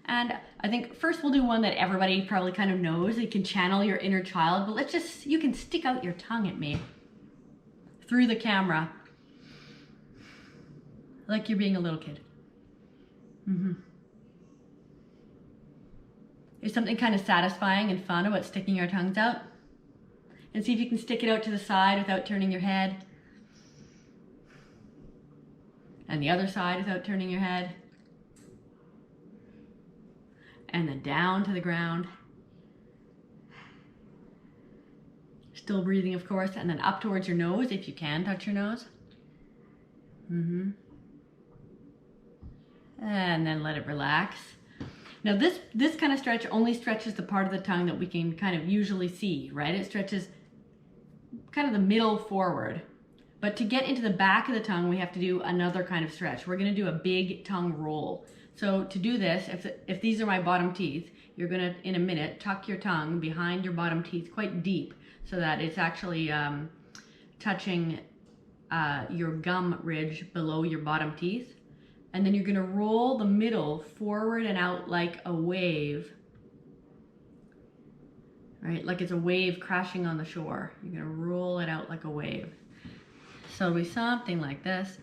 And I think first we'll do one that everybody probably kind of knows. You can channel your inner child, but you can stick out your tongue at me through the camera like you're being a little kid. There's something kind of satisfying and fun about sticking our tongues out. And see if you can stick it out to the side without turning your head. And the other side without turning your head. And then down to the ground. Still breathing, of course, and then up towards your nose if you can touch your nose. And then let it relax. Now this kind of stretch only stretches the part of the tongue that we can kind of usually see, right? It stretches kind of the middle forward. But to get into the back of the tongue, we have to do another kind of stretch. We're going to do a big tongue roll. So to do this, if these are my bottom teeth, you're going to, in a minute, tuck your tongue behind your bottom teeth quite deep so that it's actually touching your gum ridge below your bottom teeth. And then you're going to roll the middle forward and out like a wave. Right? Like it's a wave crashing on the shore. You're going to roll it out like a wave. So it'll be something like this.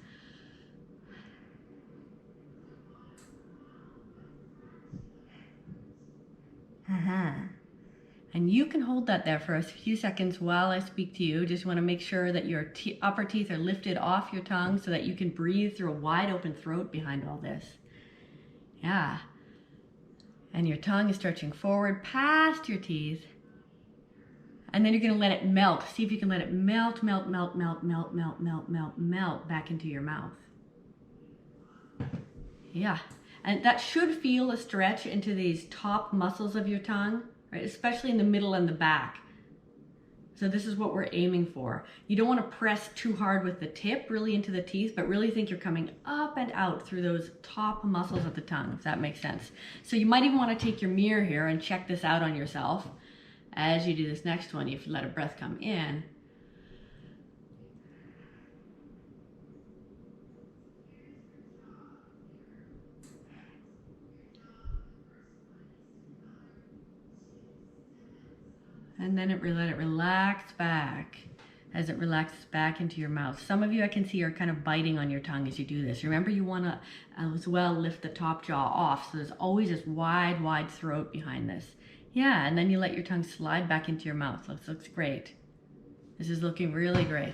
And you can hold that there for a few seconds while I speak to you. Just want to make sure that your upper teeth are lifted off your tongue so that you can breathe through a wide open throat behind all this. Yeah. And your tongue is stretching forward past your teeth. And then you're going to let it melt. See if you can let it melt, melt, melt, melt, melt, melt, melt, melt, melt back into your mouth. Yeah. And that should feel a stretch into these top muscles of your tongue, right? Especially in the middle and the back. So this is what we're aiming for. You don't want to press too hard with the tip really into the teeth, but really think you're coming up and out through those top muscles of the tongue, if that makes sense. So you might even want to take your mirror here and check this out on yourself. As you do this next one, if you let a breath come in. And then let it relax back as it relaxes back into your mouth. Some of you I can see are kind of biting on your tongue as you do this. Remember, you want to as well lift the top jaw off. So there's always this wide, wide throat behind this. Yeah, and then you let your tongue slide back into your mouth. This looks great. This is looking really great.